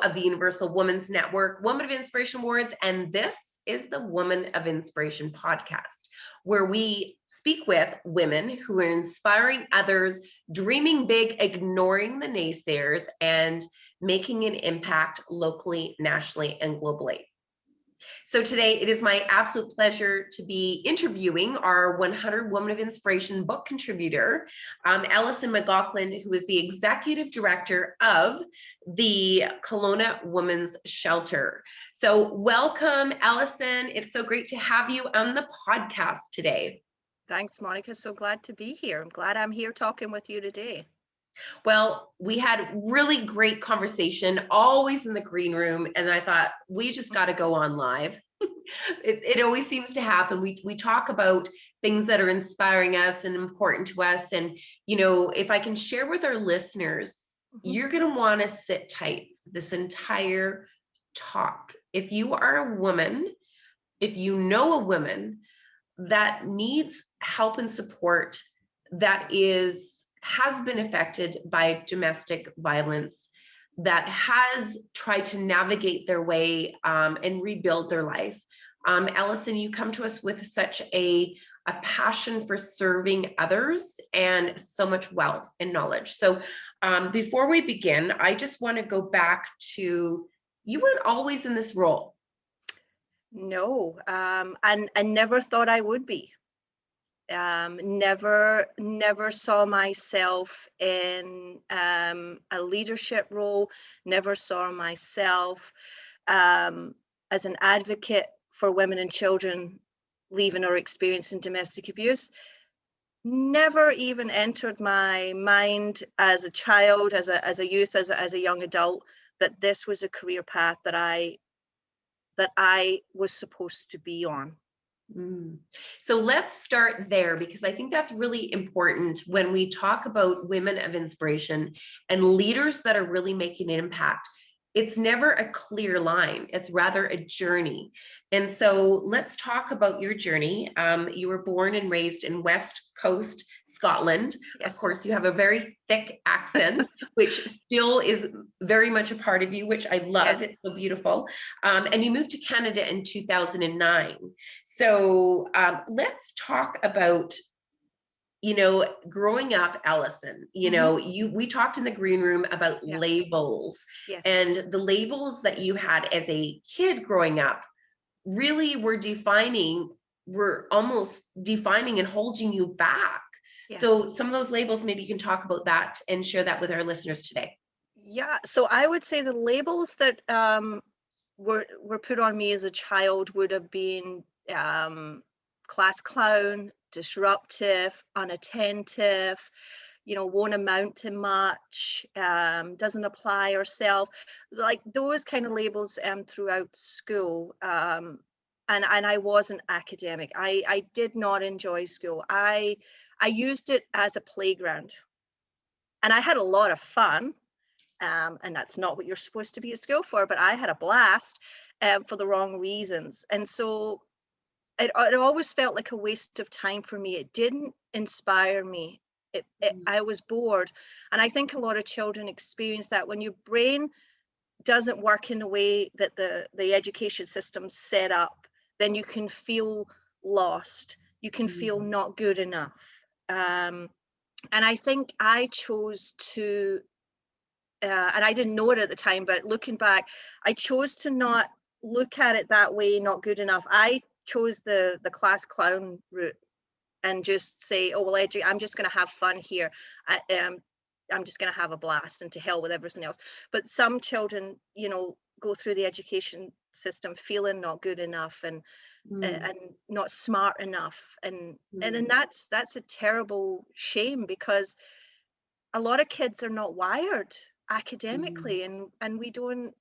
of the Universal Women's Network, Woman of Inspiration Awards, and this is the Woman of Inspiration podcast, where we speak with women who are inspiring others, dreaming big, ignoring the naysayers, and making an impact locally, nationally, and globally. So today it is my absolute pleasure to be interviewing our 100 Woman of Inspiration book contributor, Allison Mclauchlan, who is the executive director of the Kelowna Women's Shelter. So welcome, Allison. It's so great to have you on the podcast today. Thanks, Monica. So glad to be here. I'm glad I'm here talking with you today. Well, we had really great conversation, always in the green room, and I thought we just got to go on live. It always seems to happen. We talk about things that are inspiring us and important to us, and if I can share with our listeners, you're going to want to sit tight this entire talk. If you are a woman, if you know a woman that needs help and support, that has been affected by domestic violence, that has tried to navigate their way and rebuild their life. Allison, you come to us with such a passion for serving others and so much wealth and knowledge. So before we begin, I just want to go back to, you weren't always in this role. No, and never thought I would be. Never saw myself in a leadership role, never saw myself as an advocate for women and children leaving or experiencing domestic abuse. Never even entered my mind as a child, as a youth, as a young adult, that this was a career path that I was supposed to be on. So let's start there, because I think that's really important when we talk about women of inspiration and leaders that are really making an impact. It's never a clear line. It's rather a journey. And so let's talk about your journey. You were born and raised in West Coast, Scotland. Yes. Of course, you have a very thick accent, which still is very much a part of you, which I love. Yes. It's so beautiful. And you moved to Canada in 2009. So let's talk about growing up, Allison, we talked in the green room about labels. Yes. And the labels that you had as a kid growing up really were almost defining and holding you back. Yes. So some of those labels, maybe you can talk about that and share that with our listeners today. Yeah, so I would say the labels that were put on me as a child would have been class clown, disruptive, unattentive, won't amount to much, doesn't apply herself, like those kind of labels throughout school. And I wasn't academic. I did not enjoy school. I used it as a playground, and I had a lot of fun. And that's not what you're supposed to be at school for, but I had a blast for the wrong reasons. And so it always felt like a waste of time for me. It didn't inspire me. I was bored. And I think a lot of children experience that when your brain doesn't work in the way that the education system's set up, then you can feel lost. You can feel not good enough. And I think I chose to, and I didn't know it at the time, but looking back, I chose to not look at it that way, not good enough. I chose the class clown route and just say, oh, well, I'm just going to have fun here. I'm just going to have a blast, and to hell with everything else. But some children, go through the education system feeling not good enough and not smart enough. And that's a terrible shame, because a lot of kids are not wired academically, and we don't,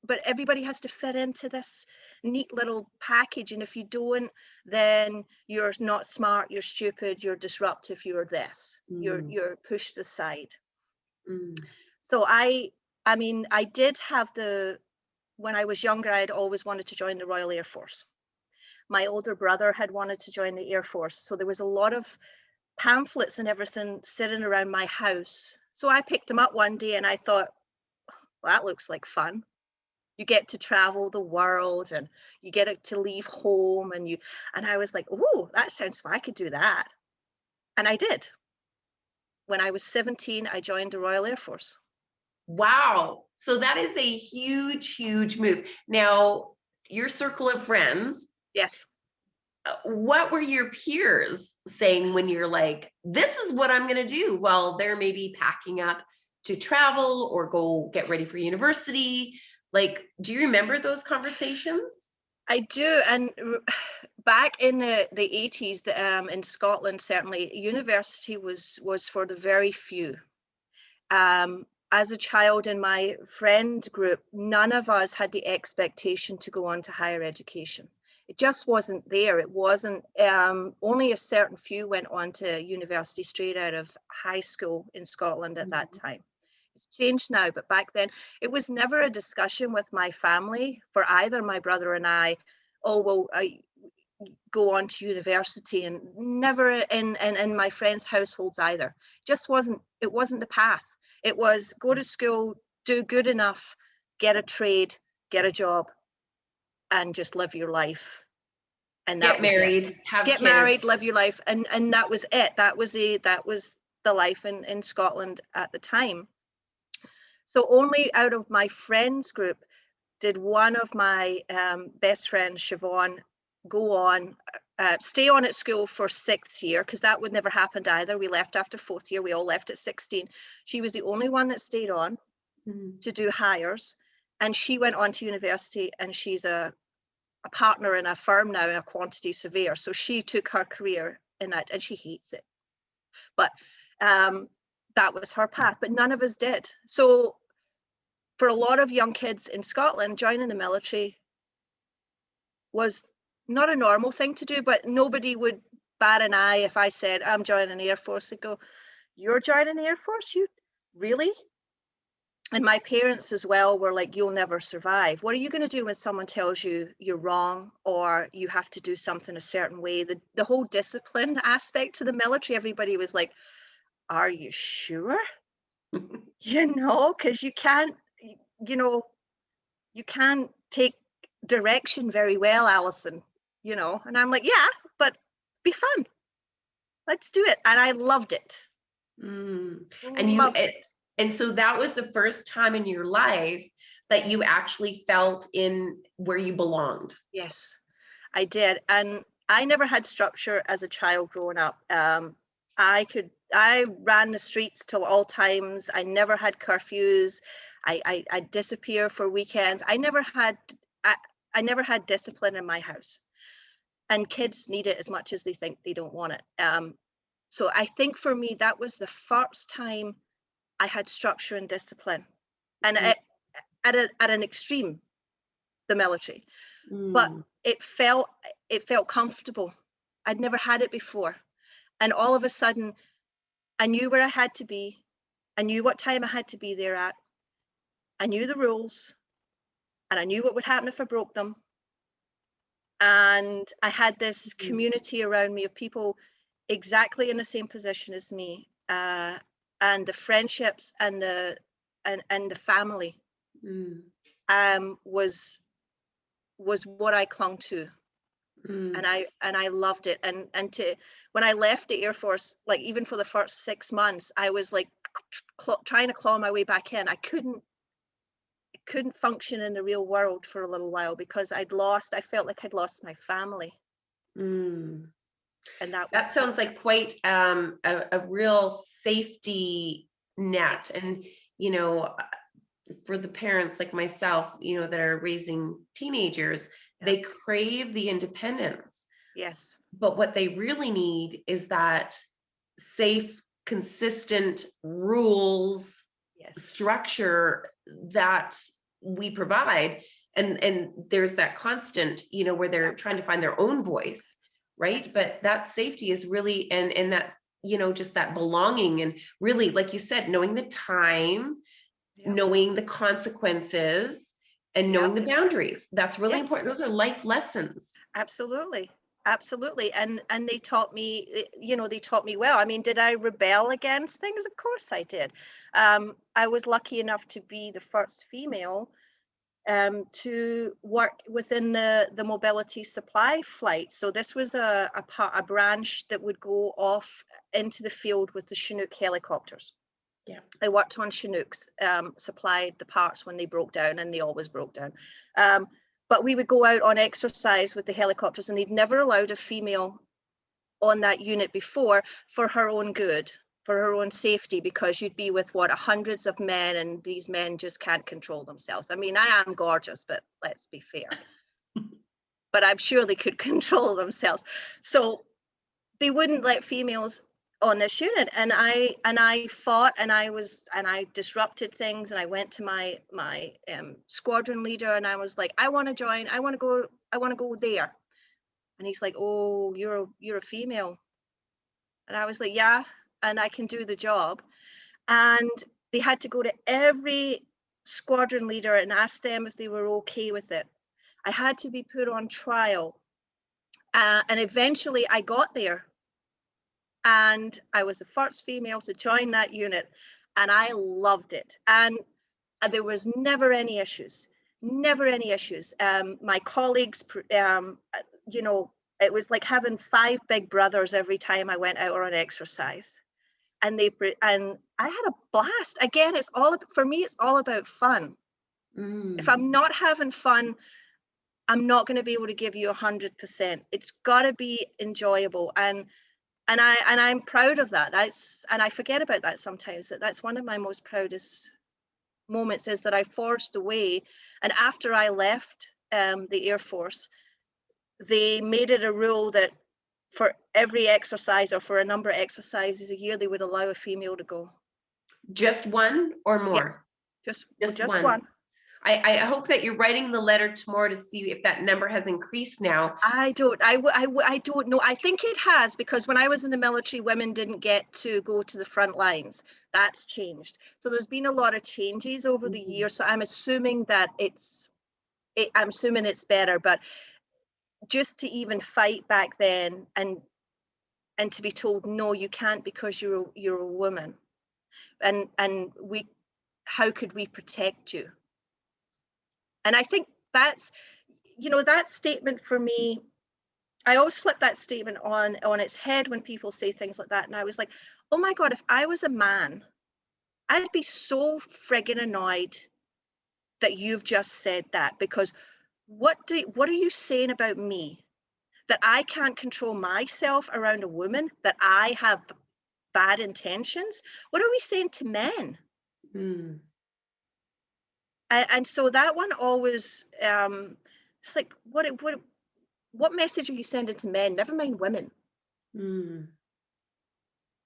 but everybody has to fit into this neat little package. And if you don't, then you're not smart, you're stupid, you're disruptive, you're this, you're pushed aside. So I did have when I was younger, I'd always wanted to join the Royal Air Force. My older brother had wanted to join the Air Force. So there was a lot of pamphlets and everything sitting around my house. So I picked them up one day and I thought, well, that looks like fun. You get to travel the world and you get to leave home, and I was like, oh, that sounds fun. I could do that. And I did. When I was 17, I joined the Royal Air Force. Wow. So that is a huge, huge move. Now, your circle of friends, Yes. what were your peers saying when you're like, this is what I'm going to do? Well, they're maybe packing up to travel or go get ready for university. Like, do you remember those conversations? I do. And back in the 80s, in Scotland, certainly, university was for the very few. As a child in my friend group, none of us had the expectation to go on to higher education. It just wasn't there. It wasn't, only a certain few went on to university straight out of high school in Scotland at that time. It's changed now, but back then it was never a discussion with my family, for either my brother and I, oh, well, I go on to university, and never in my friends' households either. It wasn't the path. It was go to school, do good enough, get a trade, get a job, and just live your life. And that Get was married, it. have Get kids. married, live your life, and that was it. That was the life in Scotland at the time. So only out of my friends group did one of my best friends, Siobhan, go on, stay on at school for 6th year, because that would never happen either. We left after 4th year. We all left at 16. She was the only one that stayed on to do hires, and she went on to university, and she's a partner in a firm now, a quantity surveyor. So she took her career in that, and she hates it. But that was her path, but none of us did. So for a lot of young kids in Scotland, joining the military was not a normal thing to do, but nobody would bat an eye if I said, I'm joining the Air Force. They'd go, you're joining the Air Force? You really? And my parents as well were like, you'll never survive. What are you going to do when someone tells you you're wrong, or you have to do something a certain way? The whole discipline aspect to the military, everybody was like, are you sure? Because you can't, you can't take direction very well, Allison, and I'm like, yeah, but be fun. Let's do it. And I loved it. And Loved it. And so that was the first time in your life that you actually felt in where you belonged. Yes, I did. And I never had structure as a child growing up. I ran the streets till all times. I never had curfews. I'd disappear for weekends. I never had discipline in my house. And kids need it as much as they think they don't want it. So I think for me, that was the first time I had structure and discipline, and at an extreme, the military. But it felt comfortable. I'd never had it before. And all of a sudden, I knew where I had to be. I knew what time I had to be there at. I knew the rules, and I knew what would happen if I broke them. And I had this community around me of people exactly in the same position as me, and the friendships and the family was what I clung to. And I loved it. And when I left the Air Force, like even for the first 6 months, I was like trying to claw my way back in. I couldn't function in the real world for a little while because I felt like I'd lost my family. And that sounds like quite a real safety net. Yes. And for the parents like myself, that are raising teenagers, they crave the independence. Yes. But what they really need is that safe, consistent rules, structure that we provide. And there's that constant, where they're trying to find their own voice, right? Yes. But that safety is really, and that's, just that belonging, and really, like you said, knowing the time, knowing the consequences, and knowing the boundaries. That's really important. Those are life lessons. Absolutely. absolutely. And they taught me, they taught me well. I mean, did I rebel against things? Of course I did. I was lucky enough to be the first female to work within the mobility supply flight. So this was a branch that would go off into the field with the Chinook helicopters. Yeah. I worked on Chinooks, supplied the parts when they broke down, and they always broke down. But we would go out on exercise with the helicopters, and they'd never allowed a female on that unit before, for her own good, for her own safety, because you'd be with hundreds of men, and these men just can't control themselves. I mean, I am gorgeous, but let's be fair. But I'm sure they could control themselves. So they wouldn't let females on this unit, and I fought, and I disrupted things, and I went to my squadron leader, and I was like, I want to join, I want to go there. And he's like, oh, you're a female. And I was like, yeah, and I can do the job. And they had to go to every squadron leader and ask them if they were okay with it. I had to be put on trial. And eventually I got there. And I was the first female to join that unit. And I loved it. And there was never any issues. Never any issues. My colleagues, it was like having 5 big brothers every time I went out on exercise. And I had a blast. Again, for me, it's all about fun. If I'm not having fun, I'm not going to be able to give you 100%. It's got to be enjoyable. And I'm proud of that. And I forget about that sometimes, that's one of my most proudest moments, is that I forged a way. And after I left the Air Force, they made it a rule that for every exercise, or for a number of exercises a year, they would allow a female to go. Just one or more? Yeah, just one. I hope that you're writing the letter tomorrow to see if that number has increased now. I don't know. I think it has, because when I was in the military, women didn't get to go to the front lines. That's changed. So there's been a lot of changes over the years. So I'm assuming that it's better. But just to even fight back then, and to be told, no, you can't, because you're a woman, and how could we protect you? And I think that's, that statement for me, I always flip that statement on its head when people say things like that. And I was like, oh my God, if I was a man, I'd be so friggin' annoyed that you've just said that, because what are you saying about me? That I can't control myself around a woman, that I have bad intentions? What are we saying to men? And so that one always, it's like, what message are you sending to men? Never mind women.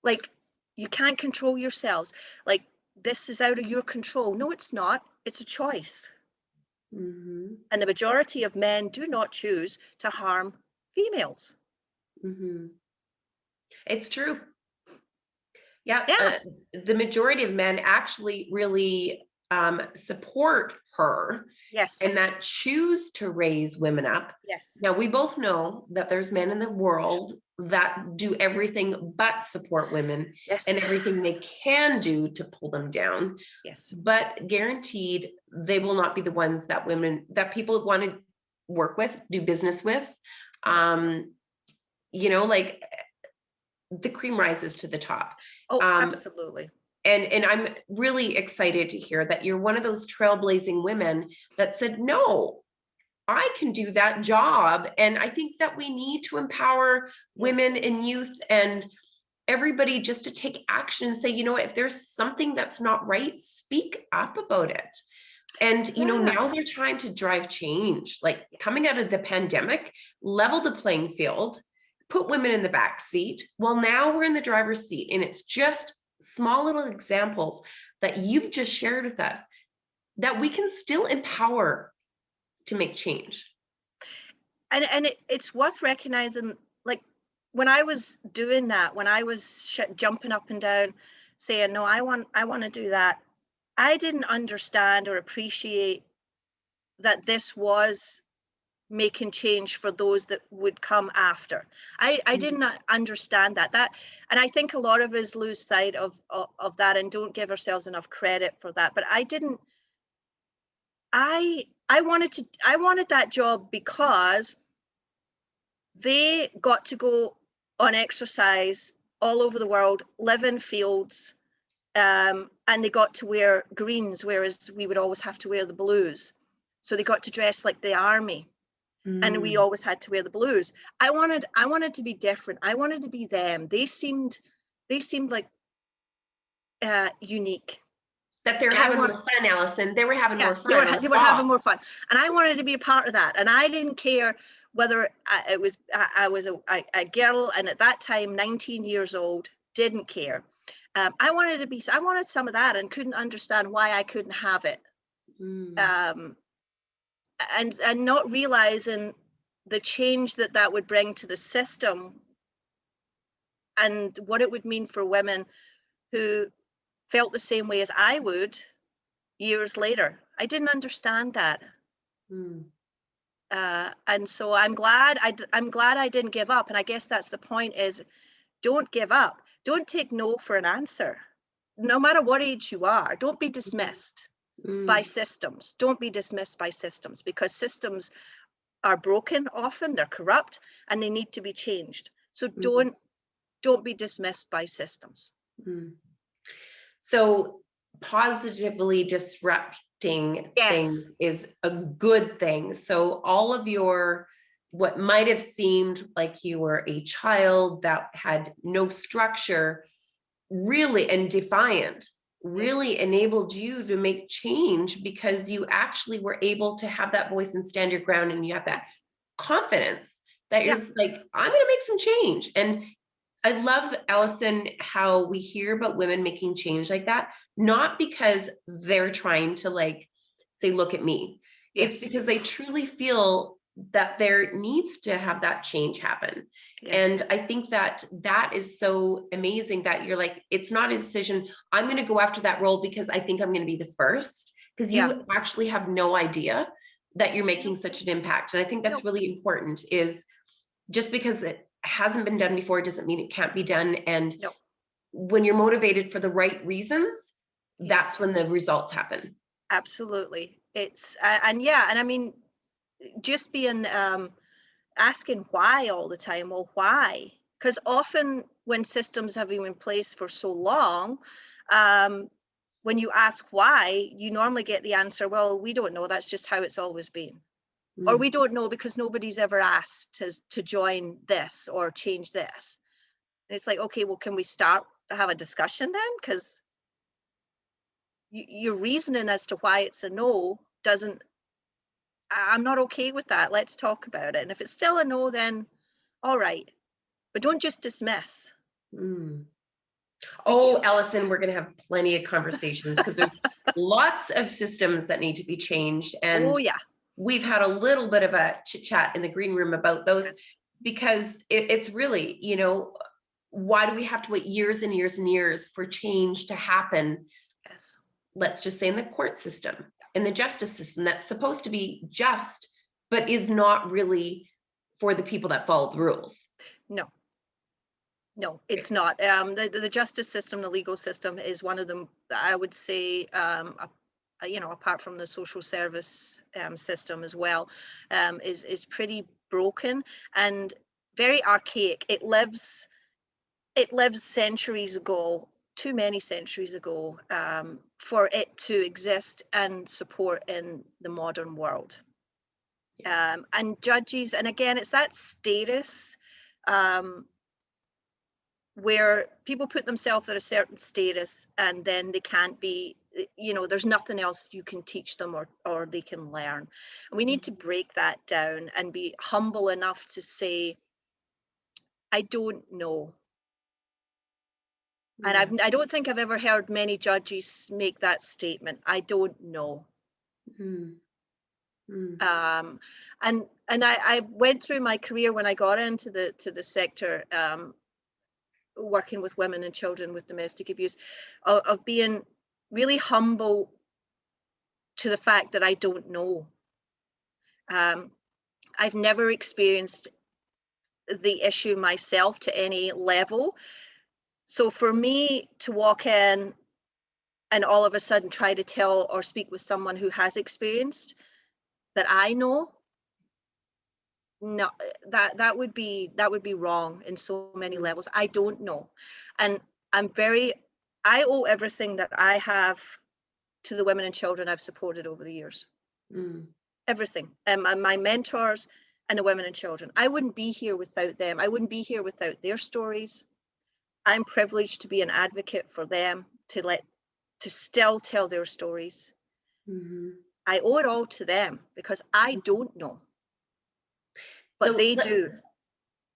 Like, you can't control yourselves. Like, this is out of your control. No, it's not. It's a choice. And the majority of men do not choose to harm females. It's true. Yeah. The majority of men actually really support her. Yes. And that choose to raise women up. Yes. Now, we both know that there's men in the world that do everything but support women. Yes. And everything they can do to pull them down. Yes. But guaranteed, they will not be the ones that people want to work with, do business with. Like, the cream rises to the top. Oh, absolutely. And I'm really excited to hear that you're one of those trailblazing women that said, no, I can do that job. And I think that we need to empower women and youth and everybody just to take action and say, if there's something that's not right, speak up about it. And, now's our time to drive change. Like, coming out of the pandemic, level the playing field, put women in the back seat. Well, now we're in the driver's seat, and it's just small little examples that you've just shared with us that we can still empower to make change. And it's worth recognizing, like, when I was doing that, when I was jumping up and down saying, no, I want to do that, I didn't understand or appreciate that this was making change for those that would come after. I didn't understand that. And I think a lot of us lose sight of that and don't give ourselves enough credit for that. But I didn't. I wanted that job because they got to go on exercise all over the world, live in fields, and they got to wear greens, whereas we would always have to wear the blues. So they got to dress like the army. And we always had to wear the blues. I wanted to be different. I wanted to be them. They seemed like unique. That they're having more fun, Allison. They were having more fun. They were having more fun, and I wanted to be a part of that. And I didn't care whether I was a girl, and at that time, 19 years old, didn't care. I wanted some of that, and couldn't understand why I couldn't have it. And not realizing the change that would bring to the system and what it would mean for women who felt the same way as I would years later. I didn't understand that. And so I'm glad I didn't give up. And I guess that's the point, is don't give up. Don't take no for an answer. No matter what age you are, don't be dismissed by systems. Don't be dismissed by systems, because systems are broken often, they're corrupt, and they need to be changed. So don't be dismissed by systems. So positively disrupting things is a good thing. So all of what might have seemed like you were a child that had no structure, really, and defiant, really enabled you to make change, because you actually were able to have that voice and stand your ground, and you have that confidence that you're like, I'm going to make some change. And I love, Allison, how we hear about women making change like that, not because they're trying to like say, look at me. It's because they truly feel that there needs to have that change happen. And I think that is so amazing that you're like, it's not a decision, I'm going to go after that role because I think I'm going to be the first, because you actually have no idea that you're making such an impact. And I think that's really important, is just because it hasn't been done before doesn't mean it can't be done. And when you're motivated for the right reasons, that's when the results happen. Absolutely. It's and I mean, just being asking why all the time. Well, why? Because often when systems have been in place for so long, when you ask why, you normally get the answer, well, we don't know, that's just how it's always been. Or we don't know because nobody's ever asked to join this or change this. And it's like, okay, well, can we start to have a discussion then? Because your reasoning as to why it's a no doesn't, I'm not okay with that. Let's talk about it. And if it's still a no, then all right. But don't just dismiss. Oh, Allison, we're going to have plenty of conversations, because there's lots of systems that need to be changed. And we've had a little bit of a chit chat in the green room about those, because it's really, why do we have to wait years and years and years for change to happen? Let's just say in the court system, in the justice system, that's supposed to be just, but is not really for the people that follow the rules. No, it's not. The justice system, the legal system, is one of them, I would say, apart from the social service system as well, is pretty broken and very archaic. It lives centuries ago, too many centuries ago, for it to exist and support in the modern world. And judges, and again, it's that status where people put themselves at a certain status, and then they can't be, there's nothing else you can teach them or they can learn. And we need to break that down and be humble enough to say, I don't know. And I don't think I've ever heard many judges make that statement. I don't know. And I went through my career when I got into the sector, working with women and children with domestic abuse, of being really humble to the fact that I don't know. I've never experienced the issue myself to any level. So for me to walk in and all of a sudden try to tell or speak with someone who has experienced that I know, no, that would be wrong in so many levels. I don't know. And I owe everything that I have to the women and children I've supported over the years. Everything. And my mentors and the women and children. I wouldn't be here without them. I wouldn't be here without their stories. I'm privileged to be an advocate for them, to still tell their stories. I owe it all to them because I don't know, but they do.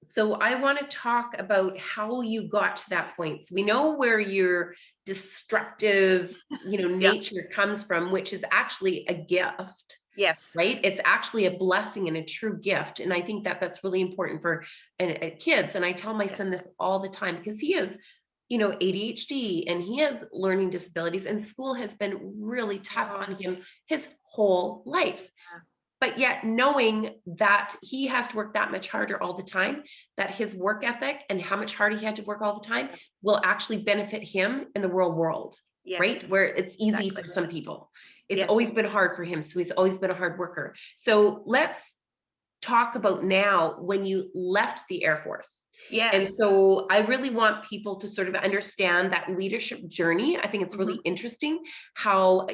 So I want to talk about how you got to that point. So we know where your destructive, nature comes from, which is actually a gift. Yes. Right? It's actually a blessing and a true gift. And I think that that's really important for kids. And I tell my son this all the time because he has, ADHD and he has learning disabilities, and school has been really tough on him his whole life. But yet knowing that he has to work that much harder all the time, that his work ethic and how much harder he had to work all the time will actually benefit him in the real world. Yes. Right? Where it's easy for some people. It's always been hard for him. So he's always been a hard worker. So let's talk about now when you left the Air Force. Yes. And so I really want people to sort of understand that leadership journey. I think it's really interesting how,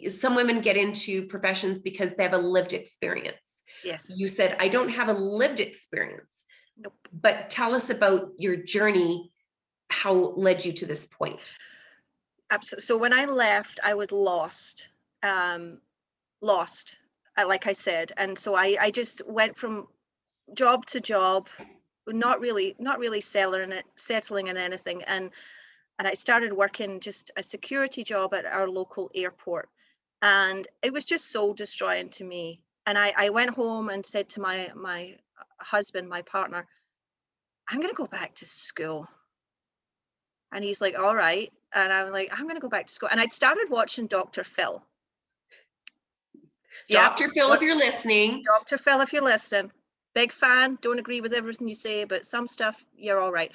some women get into professions because they have a lived experience. Yes. You said, I don't have a lived experience. Nope. But tell us about your journey, how led you to this point. Absolutely. So when I left, I was lost, like I said. And so I just went from job to job, not really settling in anything. And I started working just a security job at our local airport. And it was just soul destroying to me. And I went home and said to my husband, my partner, I'm going to go back to school. And he's like, all right. And I'm like, I'm going to go back to school. And I'd started watching Dr. Phil. Dr. Phil, if you're listening. Dr. Phil, if you're listening. Big fan. Don't agree with everything you say, but some stuff, you're all right.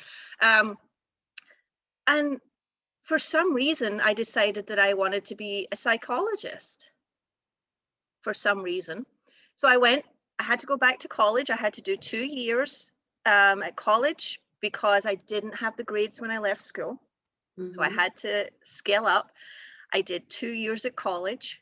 And for some reason, I decided that I wanted to be a psychologist. For some reason. So I had to go back to college. I had to do 2 years at college because I didn't have the grades when I left school. So I had to scale up. I did 2 years at college.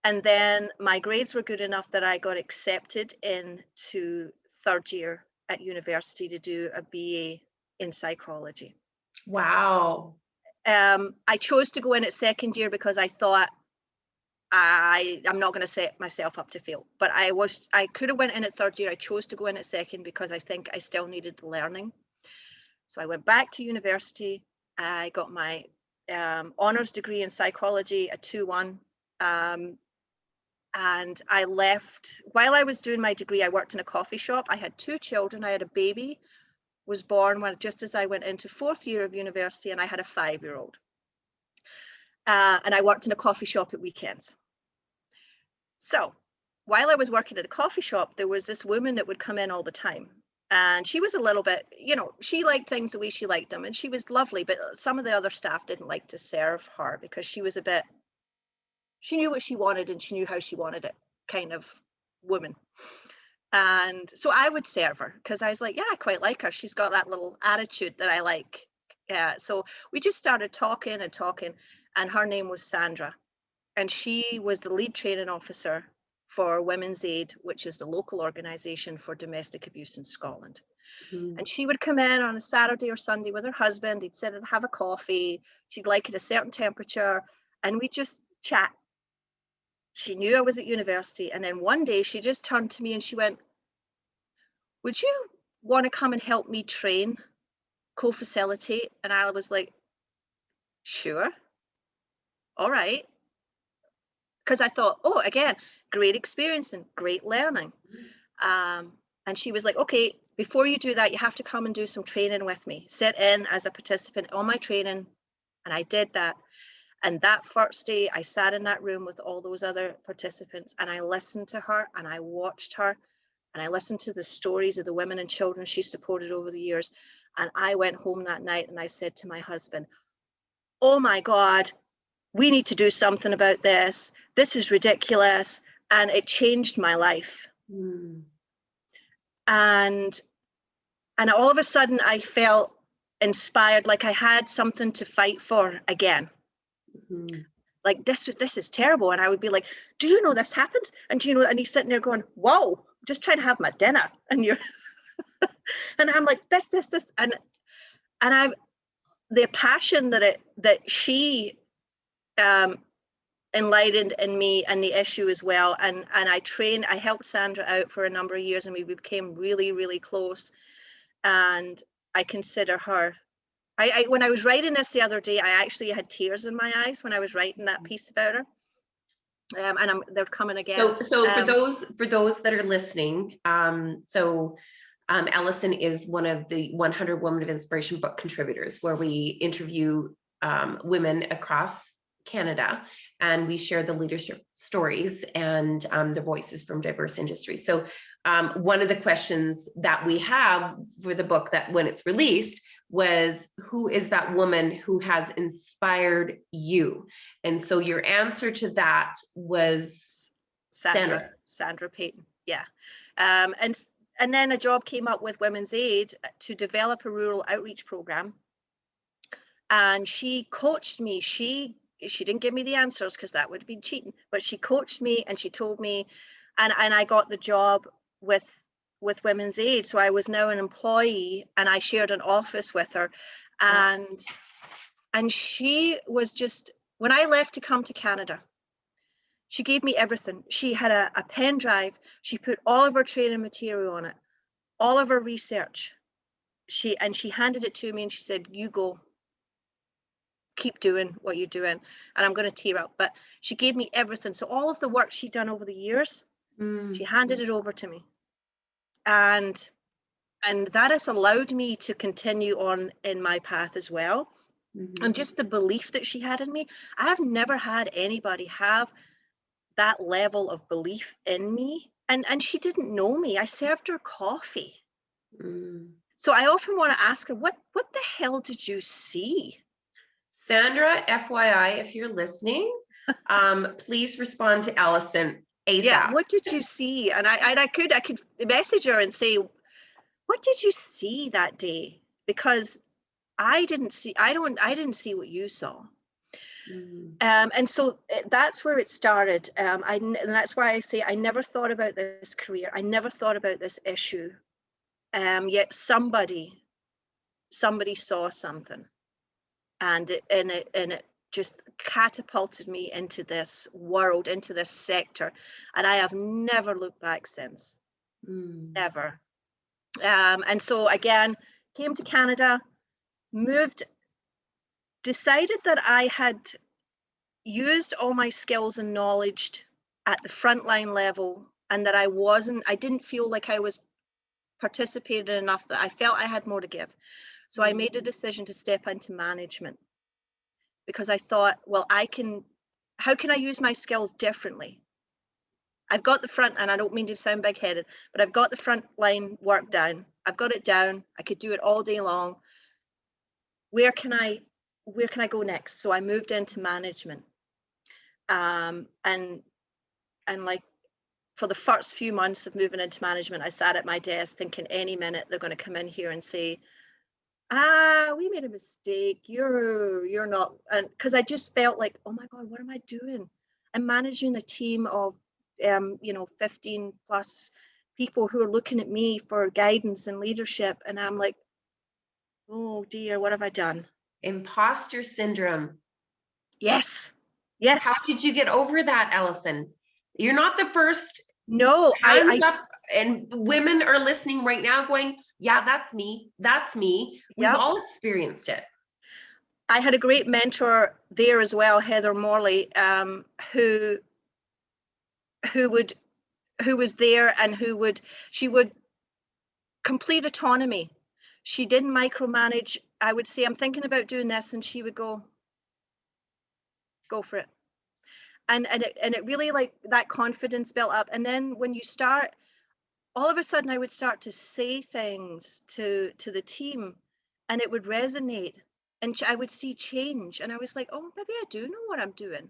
And then my grades were good enough that I got accepted into third year at university to do a BA in psychology. Wow. I chose to go in at second year because I thought I'm not going to set myself up to fail. But I could have went in at third year. I chose to go in at second because I think I still needed the learning. So I went back to university. I got my honors degree in psychology, a 2-1. And I left. While I was doing my degree, I worked in a coffee shop. I had 2 children. I had a baby, was born just as I went into 4th year of university, and I had a 5-year-old. And I worked in a coffee shop at weekends. So while I was working at a coffee shop, there was this woman that would come in all the time. And she was a little bit, she liked things the way she liked them. And she was lovely, but some of the other staff didn't like to serve her because she was she knew what she wanted and she knew how she wanted it kind of woman. And so I would serve her because I was like, yeah, I quite like her. She's got that little attitude that I like. So we just started talking, and her name was Sandra. And she was the lead training officer for Women's Aid, which is the local organisation for domestic abuse in Scotland. And she would come in on a Saturday or Sunday with her husband. They'd sit and have a coffee. She'd like it a certain temperature, and we'd just chat. She knew I was at university. And then one day she just turned to me and she went, would you want to come and help me train, co-facilitate? And I was like, sure. All right. Because I thought, oh, again, great experience and great learning. And she was like, okay, before you do that, you have to come and do some training with me. Sit in as a participant on my training. And I did that. And that first day, I sat in that room with all those other participants, and I listened to her, and I watched her, and I listened to the stories of the women and children she supported over the years. And I went home that night and I said to my husband, oh my God, we need to do something about this. This is ridiculous. And it changed my life. Mm. And all of a sudden I felt inspired, like I had something to fight for again. Mm-hmm. Like this is terrible. And I would be like, do you know this happens? And do you know, and he's sitting there going, whoa, I'm just trying to have my dinner. And you're and I'm like, this. And I'm the passion that she enlightened in me, and the issue as well. And I helped Sandra out for a number of years, and we became really, really close. And I consider her, I when I was writing this the other day, I actually had tears in my eyes when I was writing that piece about her. And they're coming again. So for those that are listening, Allison is one of the 100 Women of Inspiration book contributors, where we interview women across Canada, and we share the leadership stories and the voices from diverse industries. So one of the questions that we have for the book, that when it's released, was, who is that woman who has inspired you? And so your answer to that was Sandra Payton. Yeah. And then a job came up with Women's Aid to develop a rural outreach program. And she coached me. She didn't give me the answers, because that would be cheating, but she coached me and she told me, and I got the job with Women's Aid. So I was now an employee, and I shared an office with her. And she was just, when I left to come to Canada, she gave me everything. She had a pen drive. She put all of her training material on it, all of her research. She handed it to me, and she said, you go, keep doing what you're doing. And I'm going to tear up, but she gave me everything. So all of the work she'd done over the years, she handed it over to me. And that has allowed me to continue on in my path as well. Mm-hmm. And just the belief that she had in me. I have never had anybody have that level of belief in me. And she didn't know me. I served her coffee. So I often want to ask her, what the hell did you see? Sandra, FYI, if you're listening, please respond to Allison ASAP. Yeah, what did you see? And I could message her and say, what did you see that day? Because I didn't see what you saw. And so that's where it started. And that's why I say I never thought about this career. I never thought about this issue. Yet somebody saw something, and it just catapulted me into this world, into this sector, and I have never looked back since. Never. And so again, came to Canada, moved, decided that I had used all my skills and knowledge at the frontline level, and that I didn't feel like I was participated enough, that I felt I had more to give. So I made a decision to step into management, because I thought, well, how can I use my skills differently? I've got the front, and I don't mean to sound big-headed, but I've got the front line work down. I've got it down. I could do it all day long. Where can I go next? So I moved into management. And like, for the first few months of moving into management, I sat at my desk thinking any minute they're going to come in here and say, we made a mistake. You're not. And because I just felt like, oh my God, what am I doing? I'm managing a team of 15 plus people who are looking at me for guidance and leadership. And I'm like, oh dear, what have I done? Imposter syndrome. Yes. How did you get over that, Allison? You're not the first. No, and women are listening right now going, yeah, that's me. We've all experienced it. I had a great mentor there as well, Heather Morley, who was there, and she would complete autonomy. She didn't micromanage. I would say, I'm thinking about doing this, and she would go, go for it. And it really, like, that confidence built up. And then when you start, all of a sudden I would start to say things to the team, and it would resonate, and I would see change, and I was like, oh, maybe I do know what I'm doing.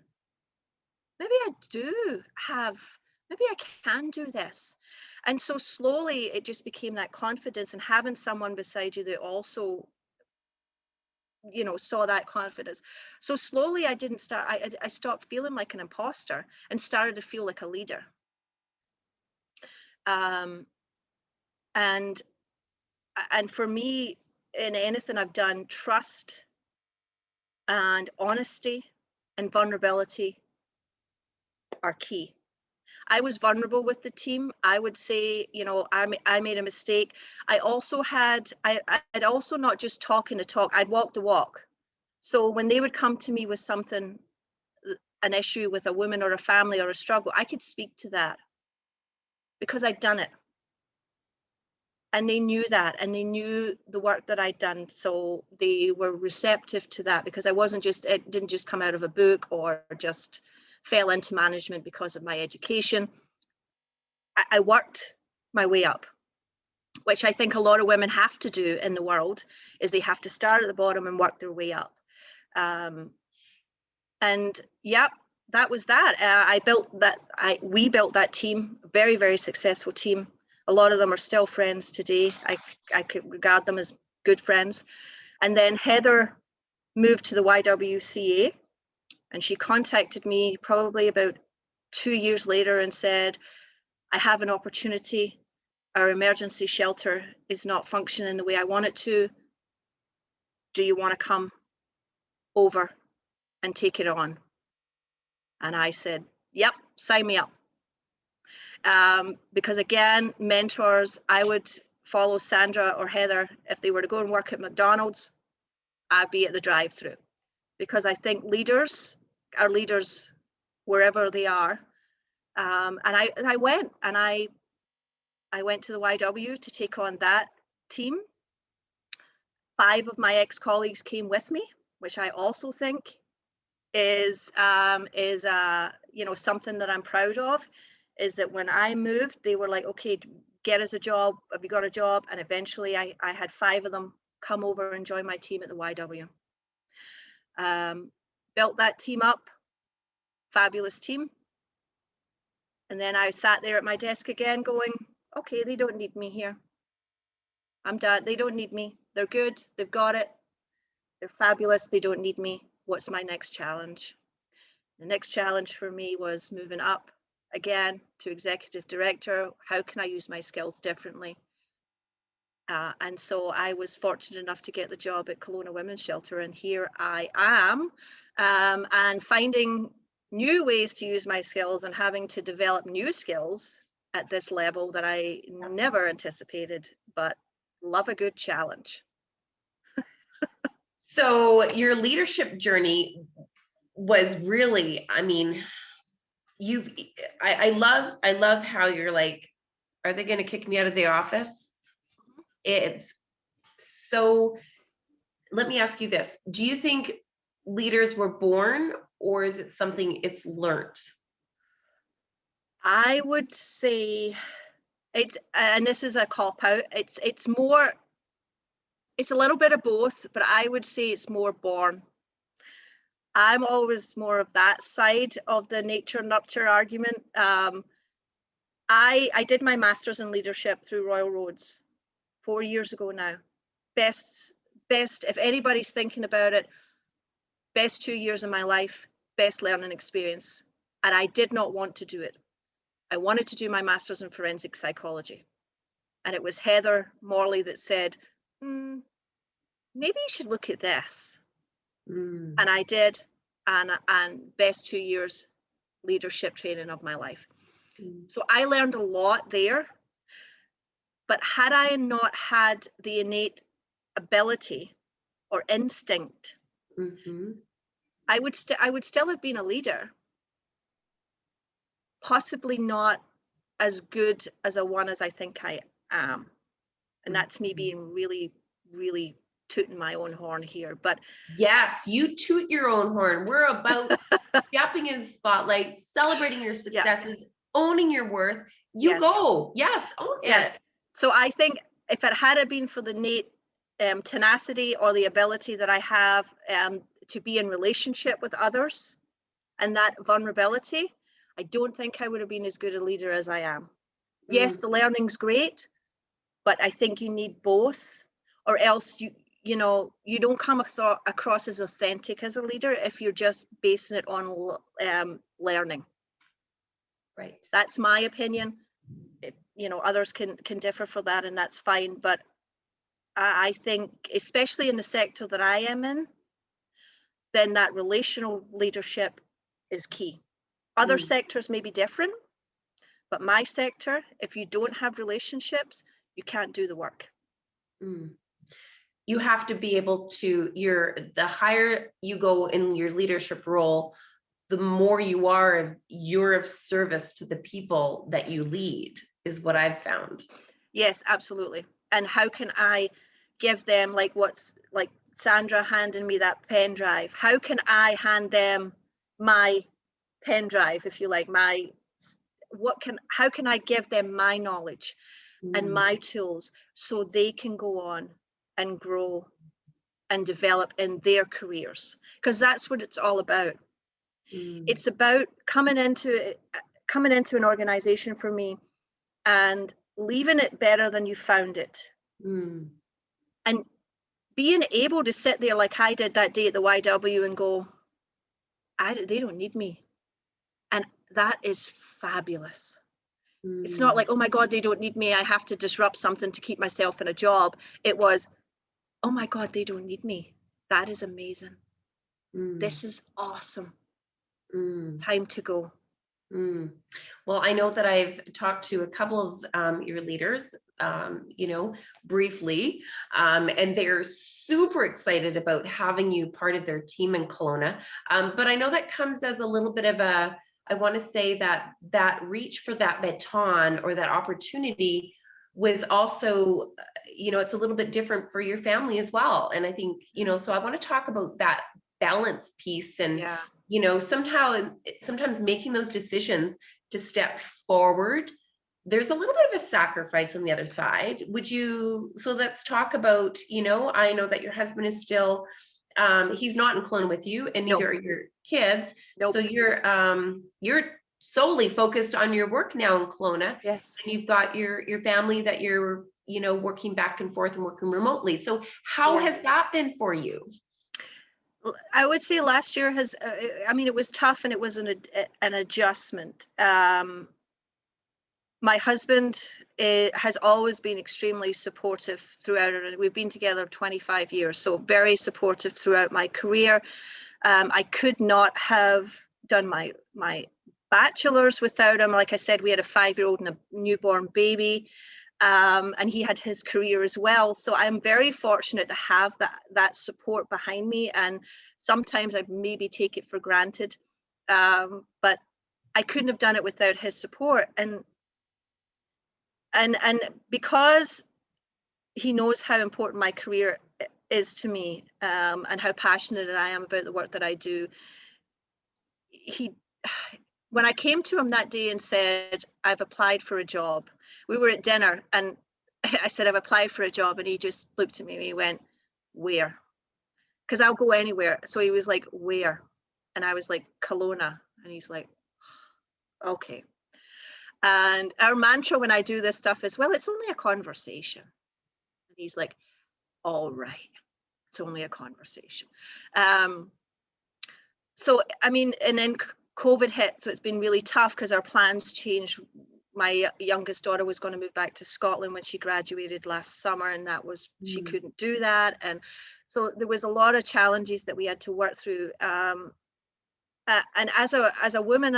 Maybe I do have, maybe I can do this. And so slowly it just became that confidence, and having someone beside you that also, you know, saw that confidence. So slowly I didn't start, I stopped feeling like an imposter and started to feel like a leader. Um, and for me, in anything I've done, trust and honesty and vulnerability are key. I was vulnerable with the team. I would say, you know, I made a mistake. I'd also not just talking the talk, I'd walk the walk. So when they would come to me with something, an issue with a woman or a family or a struggle, I could speak to that because I'd done it. And they knew that, and they knew the work that I'd done. So they were receptive to that, because it didn't just come out of a book or just fell into management because of my education. I worked my way up, which I think a lot of women have to do in the world, is they have to start at the bottom and work their way up. And yeah, that was that. We built that team, very, very successful team. A lot of them are still friends today. I could regard them as good friends. And then Heather moved to the YWCA, and she contacted me probably about 2 years later and said, I have an opportunity. Our emergency shelter is not functioning the way I want it to. Do you want to come over and take it on? And I said, yep, sign me up. Because again, mentors, I would follow Sandra or Heather. If they were to go and work at McDonald's, I'd be at the drive-through, because I think leaders are leaders wherever they are. And I went to the YW to take on that team. 5 of my ex-colleagues came with me, which I also think is you know, something that I'm proud of, is that when I moved, they were like, okay, get us a job. Have you got a job? And eventually I had 5 of them come over and join my team at the YW. Built that team up, fabulous team. And then I sat there at my desk again going, okay, they don't need me here. I'm done. They don't need me. They're good. They've got it. They're fabulous. They don't need me. What's my next challenge? The next challenge for me was moving up again to executive director. How can I use my skills differently? And so I was fortunate enough to get the job at Kelowna Women's Shelter, and here I am, and finding new ways to use my skills and having to develop new skills at this level that I never anticipated, but love a good challenge. So your leadership journey was really, I mean, I love how you're like, are they going to kick me out of the office? It's so, let me ask you this. Do you think leaders were born, or is it something it's learned? I would say it's, and this is a cop out, it's a little bit of both, but I would say it's more born. I'm always more of that side of the nature nurture argument. I did my master's in leadership through Royal Roads 4 years ago now. Best, if anybody's thinking about it, best 2 years of my life, best learning experience. And I did not want to do it. I wanted to do my master's in forensic psychology. And it was Heather Morley that said, maybe you should look at this. And I did, and best 2 years leadership training of my life. So I learned a lot there, but had I not had the innate ability or instinct, I would still have been a leader, possibly not as good as a one as I think I am. And that's me being really, really tooting my own horn here, but Yes, you toot your own horn. We're about stepping in the spotlight, celebrating your yeah, successes, owning your worth. You yes, go. Yes, own yeah. it. So I think if it had been for the innate tenacity or the ability that I have to be in relationship with others and that vulnerability, I don't think I would have been as good a leader as I am. Yes, Mm, the learning's great, but I think you need both, or else you know, you don't come across as authentic as a leader if you're just basing it on learning. right. That's my opinion. You know, others can differ for that, and that's fine. But I think, especially in the sector that I am in, then that relational leadership is key. Other Mm, sectors may be different, but my sector, if you don't have relationships, you can't do the work. mm. You have to be able to, the higher you go in your leadership role, the more you're of service to the people that you lead, is what I've Yes. found. Yes, absolutely. And how can I give them, like what's like Sandra handing me that pen drive? How can I hand them my pen drive, if you like, how can I give them my knowledge and Mm, my tools so they can go on and grow and develop in their careers? Because that's what it's all about. mm, It's about coming into an organization for me and leaving it better than you found it, mm. and being able to sit there like I did that day at the YW and go, they don't need me. And that is fabulous. It's not Mm, like, oh my God, they don't need me, I have to disrupt something to keep myself in a job. It was, oh my God, they don't need me. That is amazing. mm, This is awesome. mm, Time to go. mm. Well, I know that I've talked to a couple of your leaders, briefly, and they're super excited about having you part of their team in Kelowna. But I know that comes as a little bit of I want to say that reach for that baton or that opportunity was also, it's a little bit different for your family as well. And I think, so I want to talk about that balance piece and, Yeah. sometimes making those decisions to step forward. There's a little bit of a sacrifice on the other side. So let's talk about, I know that your husband is still, he's not in Kelowna with you, and No. neither are your kids. Nope. So you're solely focused on your work now in Kelowna, Yes. and you've got your family that you're, working back and forth and working remotely. So how Yeah. has that been for you? I would say last year has, I mean, it was tough and it was an adjustment. My husband has always been extremely supportive throughout it. We've been together 25 years, so very supportive throughout my career. I could not have done my bachelor's without him. Like I said, we had a 5-year-old and a newborn baby, and he had his career as well. So I'm very fortunate to have that support behind me. And sometimes I maybe take it for granted, but I couldn't have done it without his support. And because he knows how important my career is to me, and how passionate I am about the work that I do, when I came to him that day and said, I've applied for a job, we were at dinner and I said, I've applied for a job, and he just looked at me and he went, where? Because I'll go anywhere. So he was like, where? And I was like, Kelowna. And he's like, okay. And our mantra when I do this stuff is, well, it's only a conversation. And he's like, all right, it's only a conversation. So, I mean, and then COVID hit, so it's been really tough because our plans changed. My youngest daughter was going to move back to Scotland when she graduated last summer, and she couldn't do that. And so there was a lot of challenges that we had to work through. And as a woman,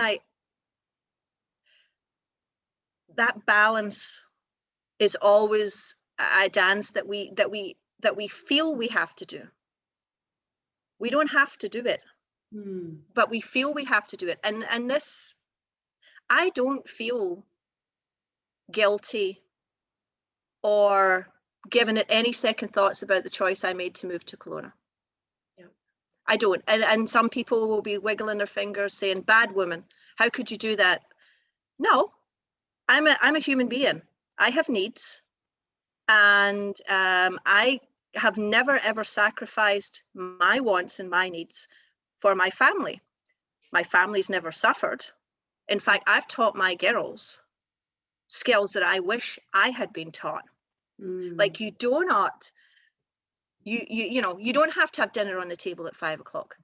that balance is always a dance that we feel we have to do. We don't have to do it, but we feel we have to do it. And this, I don't feel guilty or given it any second thoughts about the choice I made to move to Kelowna. Yeah. I don't. And some people will be wiggling their fingers saying, bad woman, how could you do that? No, I'm a human being. I have needs. And I have never, ever sacrificed my wants and my needs for my family. My family's never suffered. In fact, I've taught my girls skills that I wish I had been taught. Like, you do not, you know, you don't have to have dinner on the table at 5 o'clock.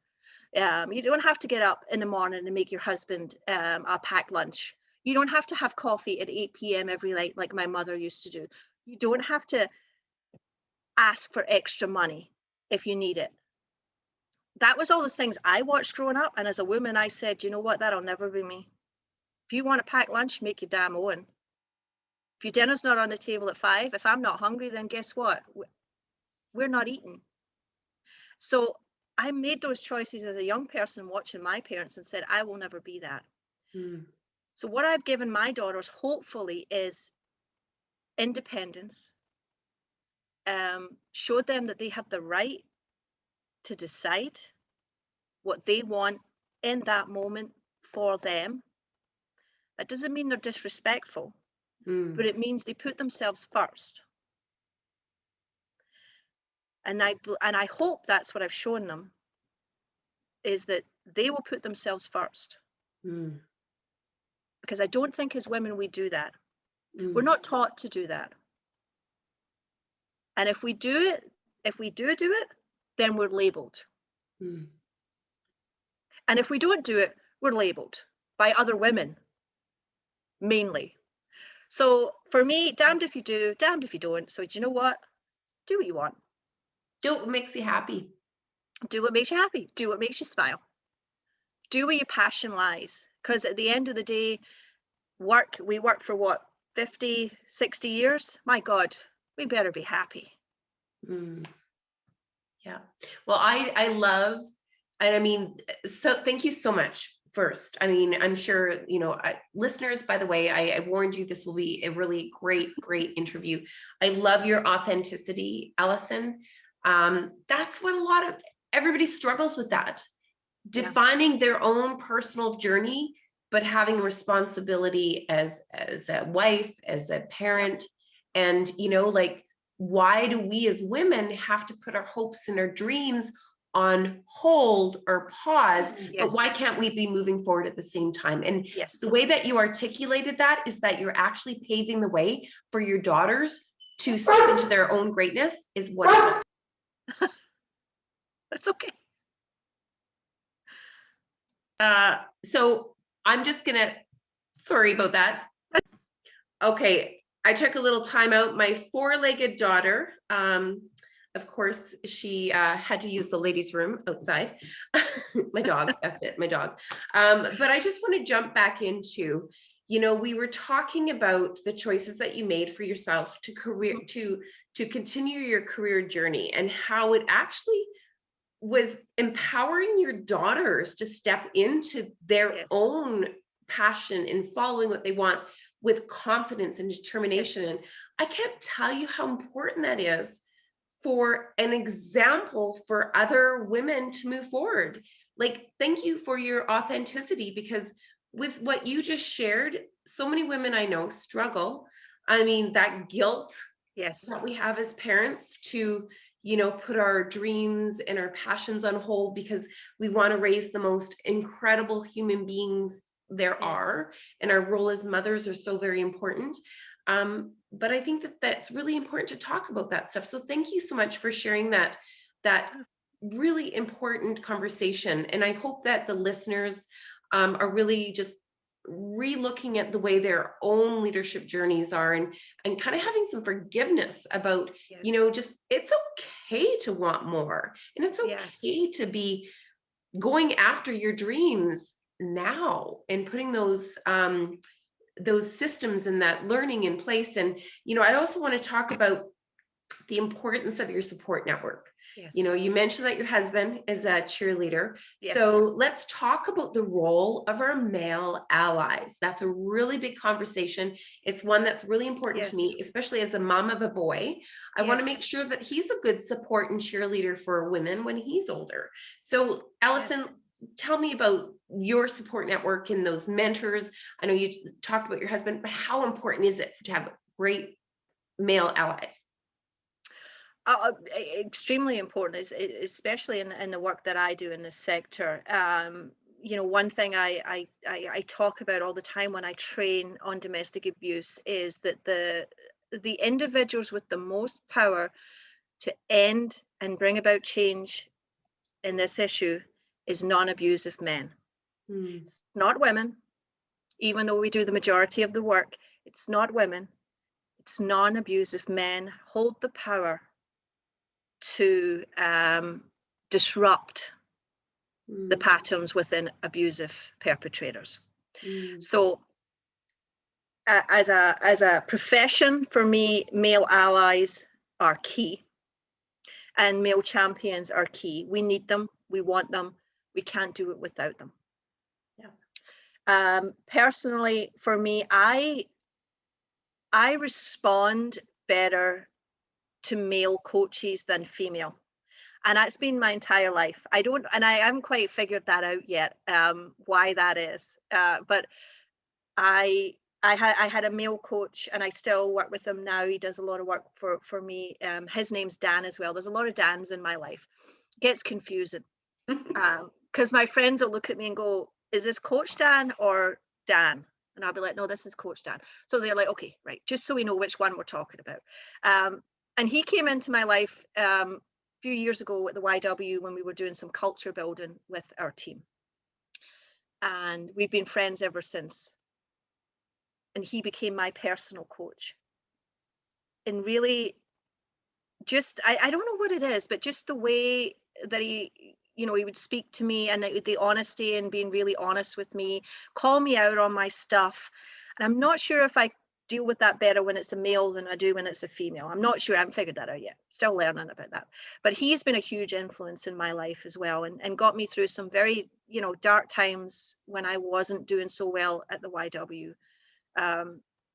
You don't have to get up in the morning and make your husband a packed lunch. You don't have to have coffee at 8 p.m. every night like my mother used to do. You don't have to ask for extra money if you need it. That was all the things I watched growing up. And as a woman, I said, you know what, that'll never be me. If you want a packed lunch, make your damn own. If your dinner's not on the table at 5, if I'm not hungry, then guess what? We're not eating. So I made those choices as a young person watching my parents and said, I will never be that. So what I've given my daughters, hopefully, is independence. Showed them that they have the right to decide what they want in that moment for them. That doesn't mean they're disrespectful, but it means they put themselves first. And I hope that's what I've shown them, is that they will put themselves first. Because I don't think as women we do that. We're not taught to do that. And if we do it, then we're labeled. And if we don't do it, we're labeled by other women, mainly. So for me, damned if you do, damned if you don't. So do you know what? Do what you want. Do what makes you happy. Do what makes you happy. Do what makes you smile. Do where your passion lies. Because at the end of the day, we work for what, 50, 60 years? My God, we better be happy. Yeah. Well, I love, and I mean, so thank you so much. First, I mean, I'm sure, you know, listeners, by the way, I warned you, this will be a really great interview. I love your authenticity, Allison. That's what everybody struggles with, that defining their own personal journey, but having responsibility as a wife, as a parent. And, you know, like, why do we as women have to put our hopes and our dreams on hold or pause, but why can't we be moving forward at the same time? And the way that you articulated that is that you're actually paving the way for your daughters to step into their own greatness is wonderful. That's okay. So I'm just gonna, sorry about that. Okay, I took a little time out. My 4-legged daughter, of course, she had to use the ladies' room outside. My dog, that's it, my dog. But I just want to jump back into, you know, we were talking about the choices that you made for yourself to continue your career journey, and how it actually was empowering your daughters to step into their own passion and following what they want with confidence and determination. And I can't tell you how important that is for an example for other women to move forward. Like, thank you for your authenticity, because with what you just shared, so many women I know struggle. I mean, that guilt that we have as parents to, you know, put our dreams and our passions on hold because we want to raise the most incredible human beings there are, and our role as mothers are so very important. But I think that that's really important to talk about that stuff. So thank you so much for sharing that really important conversation. And I hope that the listeners are really just re-looking at the way their own leadership journeys are, and kind of having some forgiveness about, you know, just, it's okay to want more, and it's okay to be going after your dreams now, and putting those systems and that learning in place. And, you know, I also want to talk about the importance of your support network. Yes. You know, you mentioned that your husband is a cheerleader. Yes. So let's talk about the role of our male allies. That's a really big conversation. It's one that's really important to me, especially as a mom of a boy. I want to make sure that he's a good support and cheerleader for women when he's older. So Allison, tell me about your support network and those mentors. I know you talked about your husband, but how important is it to have great male allies? Extremely important, especially in the work that I do in this sector. You know, one thing I talk about all the time when I train on domestic abuse is that the individuals with the most power to end and bring about change in this issue is non-abusive men. Not women, even though we do the majority of the work. It's not women, it's non-abusive men hold the power to disrupt the patterns within abusive perpetrators. So as a profession, for me, male allies are key and male champions are key. We need them, we want them, we can't do it without them. Personally, for me, I respond better to male coaches than female. And that's been my entire life. I haven't quite figured that out yet, why that is. But I had a male coach, and I still work with him now. He does a lot of work for me. His name's Dan as well. There's a lot of Dans in my life. It gets confusing because my friends will look at me and go, "Is this Coach Dan or Dan?" And I'll be like, "No, this is Coach Dan." So they're like, "Okay, right," just so we know which one we're talking about. And he came into my life a few years ago at the YW when we were doing some culture building with our team. And we've been friends ever since. And he became my personal coach. And really, just, I don't know what it is, but just the way that he would speak to me, and the honesty and being really honest with me, call me out on my stuff. And I'm not sure if I deal with that better when it's a male than I do when it's a female. I'm not sure. I haven't figured that out yet. Still learning about that. But he's been a huge influence in my life as well, and got me through some very, dark times when I wasn't doing so well at the YW.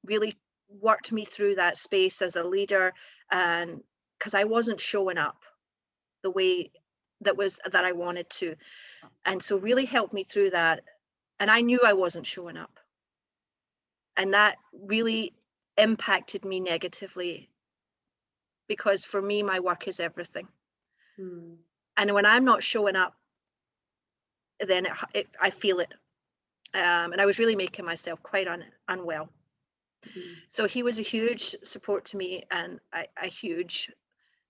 Really worked me through that space as a leader, and because I wasn't showing up the way that I wanted to. And so really helped me through that. And I knew I wasn't showing up. And that really impacted me negatively, because for me, my work is everything. And when I'm not showing up, then I feel it. And I was really making myself quite unwell. So he was a huge support to me, and a huge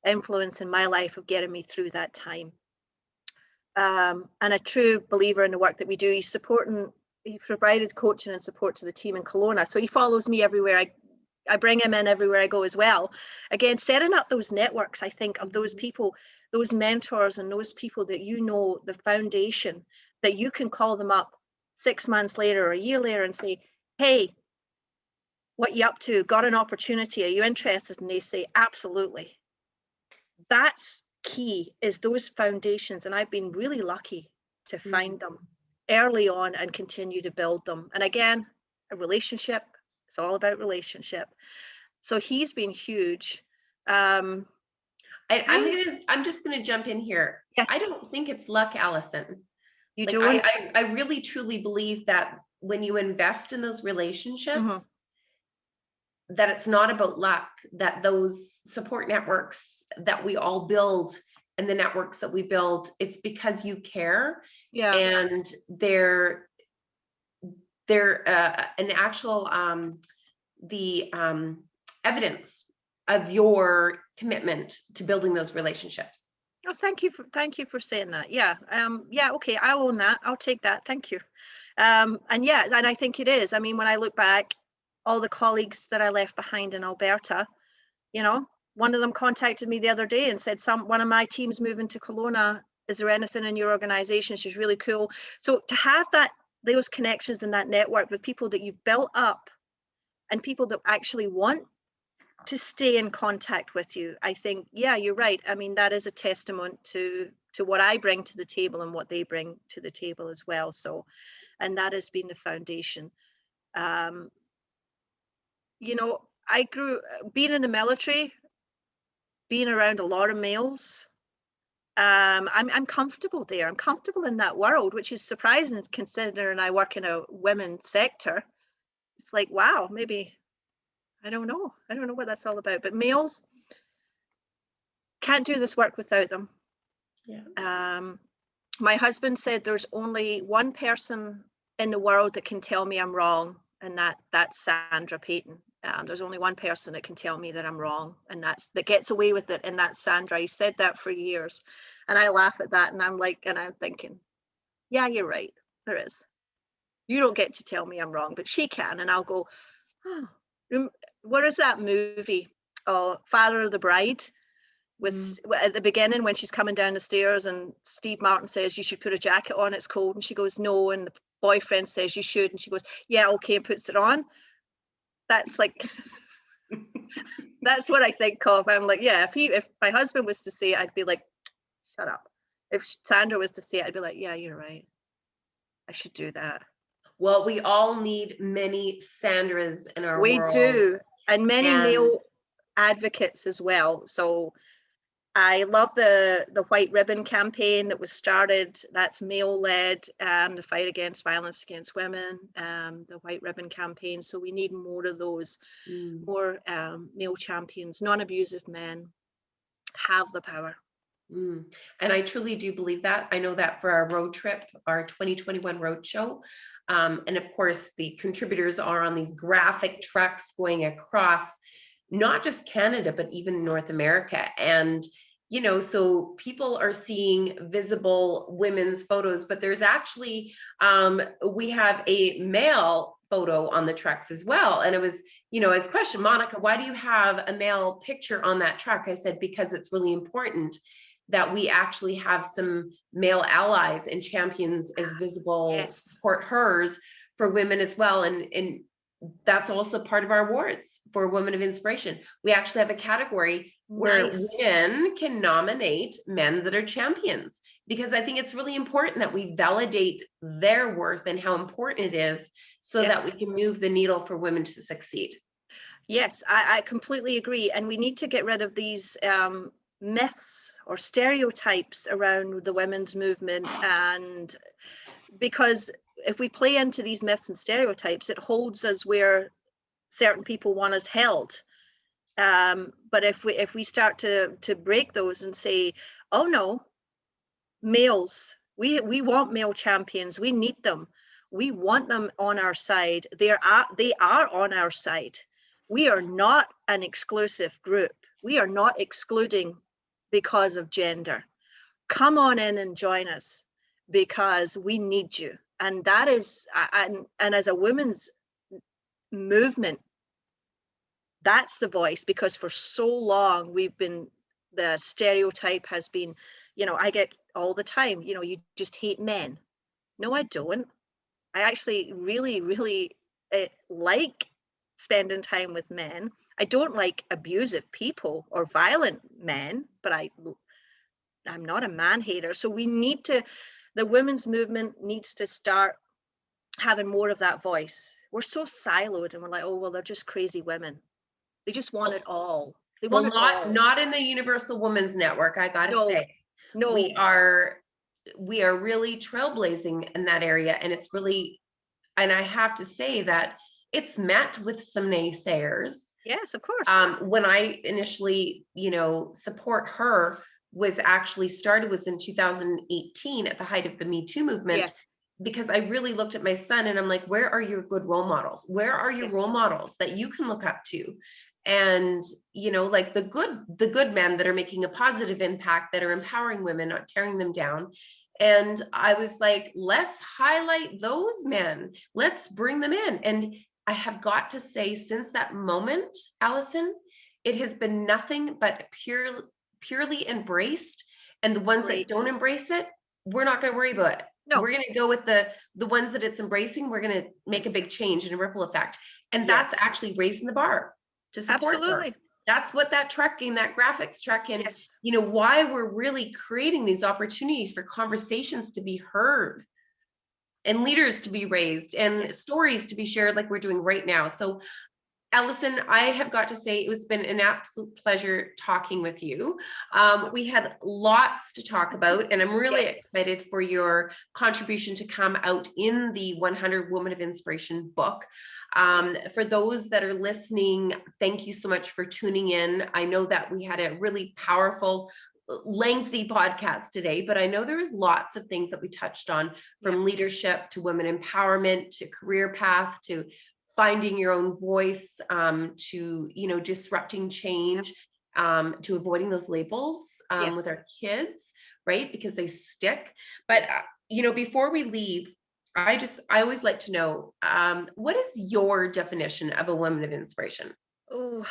influence in my life of getting me through that time. And a true believer in the work that we do. He provided coaching and support to the team in Kelowna. So he follows me everywhere. I bring him in everywhere I go as well. Again, setting up those networks, I think, of those people, those mentors, and those people that the foundation, that you can call them up 6 months later or a year later and say, "Hey, what you up to? Got an opportunity? Are you interested?" And they say, "Absolutely." That's key, is those foundations. And I've been really lucky to find them early on and continue to build them. And again, a relationship, it's all about relationship. So he's been huge. I'm just gonna jump in here. Yes. I don't think it's luck, Allison. You don't? I really truly believe that when you invest in those relationships, that it's not about luck, that those support networks that we all build and the networks that we build, it's because you care. Yeah. And they're an actual the evidence of your commitment to building those relationships. Oh, thank you for saying that. Yeah. Yeah. Okay. I'll own that. I'll take that. Thank you. And yeah, and I think it is. I mean, when I look back, all the colleagues that I left behind in Alberta, one of them contacted me the other day and said, one of my team's moving to Kelowna. Is there anything in your organization? She's really cool. So to have those connections and that network with people that you've built up, and people that actually want to stay in contact with you. I think, yeah, you're right. I mean, that is a testament to what I bring to the table and what they bring to the table as well. So, and that has been the foundation. Um, I grew being in the military, being around a lot of males. I'm comfortable there. I'm comfortable in that world, which is surprising considering I work in a women's sector. It's like, wow, maybe I don't know. I don't know what that's all about. But males can't do this work without them. Yeah. My husband said there's only one person in the world that can tell me I'm wrong, and that's Sandra Payton. There's only one person that can tell me that I'm wrong, and that gets away with it, and that's Sandra. He said that for years, and I laugh at that, and I'm thinking, yeah, you're right. There is. You don't get to tell me I'm wrong, but she can, and I'll go, oh, what is that movie? Oh, Father of the Bride. With at the beginning when she's coming down the stairs and Steve Martin says you should put a jacket on, it's cold, and she goes no, and the boyfriend says you should, and she goes yeah, okay, and puts it on. That's like that's what I think of. I'm like, yeah, if my husband was to say it, I'd be like, shut up. If Sandra was to say it, I'd be like, yeah, you're right, I should do that. Well, we all need many Sandras in our We world. do, and many And male advocates as well. So I love the White Ribbon campaign that was started. That's male-led, the fight against violence against women, the White Ribbon campaign. So we need more of those, more male champions. Non-abusive men have the power. And I truly do believe that. I know that for our road trip, our 2021 road show, and of course the contributors are on these graphic trucks going across not just Canada, but even North America. And, so people are seeing visible women's photos, but there's actually, we have a male photo on the trucks as well. And it was, I was questioned, Monica, why do you have a male picture on that truck? I said, because it's really important that we actually have some male allies and champions as visible, yes, support hers for women as well. And that's also part of our awards for Women of Inspiration. We actually have a category where women can nominate men that are champions, because I think it's really important that we validate their worth and how important it is, so that we can move the needle for women to succeed. Yes, I completely agree. And we need to get rid of these myths or stereotypes around the women's movement. And because if we play into these myths and stereotypes, it holds us where certain people want us held. But if we start to break those and say, oh no, males, we want male champions, we need them, we want them on our side, they are on our side. We are not an exclusive group. We are not excluding because of gender. Come on in and join us, because we need you. And that is, and as a women's movement, that's the voice, because for so long the stereotype has been, I get all the time, you just hate men. No, I don't. I actually really, really like spending time with men. I don't like abusive people or violent men, but I'm not a man hater. So the women's movement needs to start having more of that voice. We're so siloed, and we're like, oh, well, they're just crazy women. They just want it all. They want it all. Not in the Universal Women's Network, I gotta say. No. We are really trailblazing in that area. And it's really, and I have to say that it's met with some naysayers. Yes, of course. When I initially, support her was actually started was in 2018 at the height of the Me Too movement. Yes. Because I really looked at my son and I'm like, where are your good role models? Where are your role models that you can look up to? And, like the good men that are making a positive impact, that are empowering women, not tearing them down. And I was like, let's highlight those men. Let's bring them in. And I have got to say, since that moment, Allison, it has been nothing but purely embraced. And the ones that don't embrace it, we're not going to worry about it. No. We're going to go with the ones that it's embracing. We're going to make a big change and a ripple effect. And that's actually raising the bar to support her. That's what that trucking, that graphics truck, and Yes. you know, why we're really creating these opportunities for conversations to be heard and leaders to be raised and Yes. stories to be shared like we're doing right now. So Allison, I have got to say it's been an absolute pleasure talking with you. Awesome. We had lots to talk about, and I'm really Yes. excited for your contribution to come out in the 100 Women of Inspiration book. For those that are listening, thank you so much for tuning in. I know that we had a really powerful, lengthy podcast today, but I know there was lots of things that we touched on, from leadership to women empowerment to career path to finding your own voice, to, you know, disrupting change, to avoiding those labels Yes. with our kids, right? Because they stick. But, Yes. you know, before we leave, I always like to know, what is your definition of a woman of inspiration? Oh,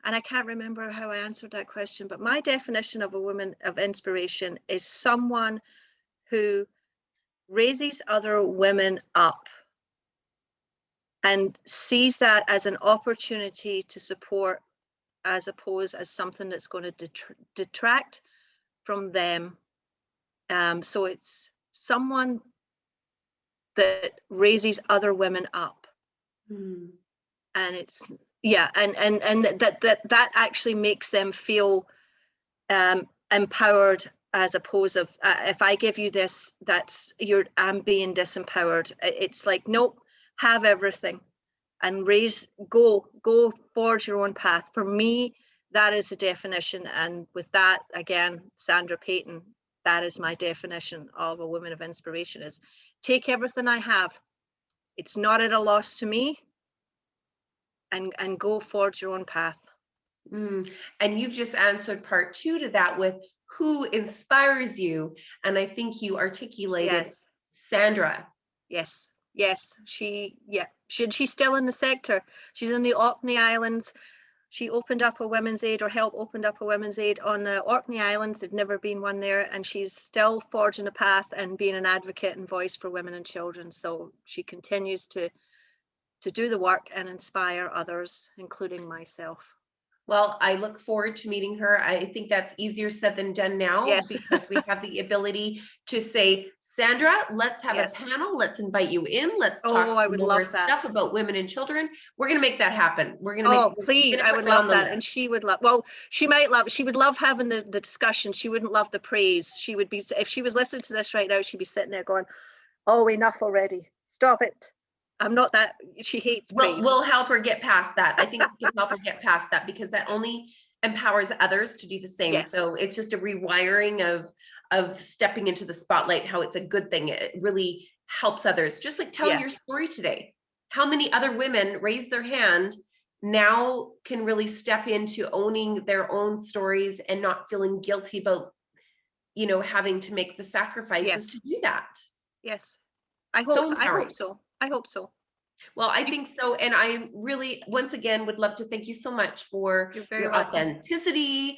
and I can't remember how I answered that question, but my definition of a woman of inspiration is someone who raises other women up and sees that as an opportunity to support, as opposed as something that's going to detract from them. So it's someone that raises other women up. Hmm. And it's and that actually makes them feel empowered, as opposed of if I give you this, I'm being disempowered. It's like, nope, have everything and go forge your own path. For me, that is the definition. And with that, again, Sandra Payton, that is my definition of a woman of inspiration: is take everything I have, it's not at a loss to me, and go forge your own path. And you've just answered part two to that with who inspires you. And I think you articulated Yes. Sandra. Yes. She's still in the sector. She's in the Orkney Islands. She opened up a women's aid, or helped open up a women's aid on the Orkney Islands. There'd never been one there, and she's still forging a path and being an advocate and voice for women and children. So she continues to do the work and inspire others, including myself. Well, I look forward to meeting her. I think that's easier said than done now, Yes. because we have the ability to say, Sandra, let's have Yes. a panel. Let's invite you in. Let's Oh, talk I would more love that. stuff about women and children. We're going to make that happen. We're going to Oh, make, please, I would put it on love the that. And list. she would love, she would love having the discussion. She wouldn't love the praise. She would be, if she was listening to this right now, she'd be sitting there going, oh, enough already. Stop it. I'm not that. She hates praise. We'll help her get past that. I think we can help her get past that, because that only empowers others to do the same. Yes. So it's just a rewiring of stepping into the spotlight, how it's a good thing. It really helps others. Just like telling your Yes. story today. How many other women raised their hand now can really step into owning their own stories and not feeling guilty about, you know, having to make the sacrifices Yes. to do that. Yes. So I empowering. hope so. I hope so. Well, I think so. And I really, once again, would love to thank you so much for You're very your welcome. authenticity.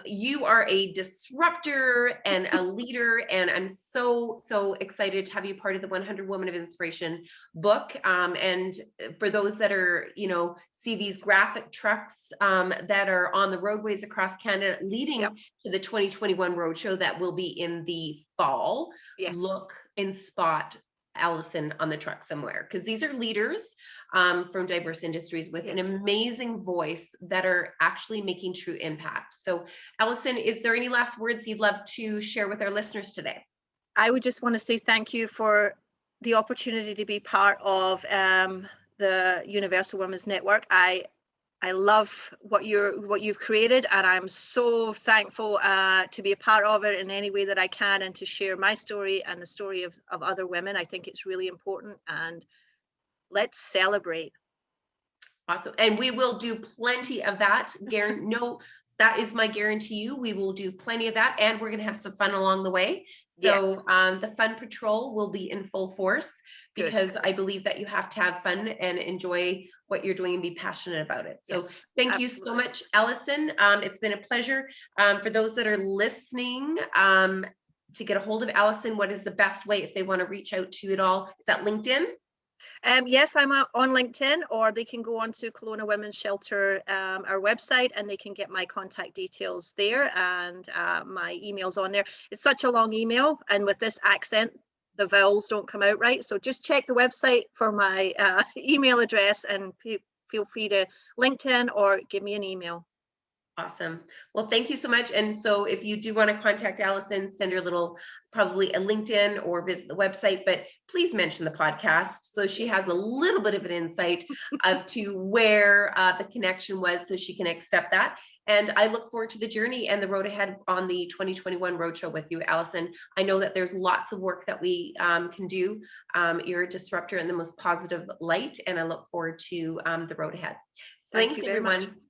You are a disruptor and a leader, and I'm so, so excited to have you part of the 100 Women of Inspiration book. And for those that are, you know, see these graphic trucks that are on the roadways across Canada leading to the 2021 roadshow that will be in the fall, Yes. look and spot Allison on the truck somewhere, because these are leaders from diverse industries with an amazing voice that are actually making true impact. So Allison, is there any last words you'd love to share with our listeners today? I would just want to say thank you for the opportunity to be part of the Universal Women's Network. I love what you've created, and I'm so thankful to be a part of it in any way that I can, and to share my story and the story of other women. I think it's really important, and let's celebrate. Awesome. And we will do plenty of that. No, that is my guarantee you. We will do plenty of that, and we're going to have some fun along the way. So the Fun Patrol will be in full force, because I believe that you have to have fun and enjoy what you're doing and be passionate about it. So thank you so much, Allison. It's been a pleasure. For those that are listening, to get a hold of Allison, what is the best way if they want to reach out to you at all? Is that LinkedIn? Yes, I'm on LinkedIn, or they can go on to Kelowna Women's Shelter, our website, and they can get my contact details there, and my email's on there. It's such a long email, and with this accent, the vowels don't come out right. So just check the website for my email address, and feel free to LinkedIn or give me an email. Awesome. Well, thank you so much. And so if you do want to contact Allison, send her probably a LinkedIn or visit the website, but please mention the podcast so she has a little bit of an insight of to where the connection was, so she can accept that. And I look forward to the journey and the road ahead on the 2021 Roadshow with you, Allison. I know that there's lots of work that we can do. You're a disruptor in the most positive light, and I look forward to the road ahead. Thank Thanks, you very much. everyone.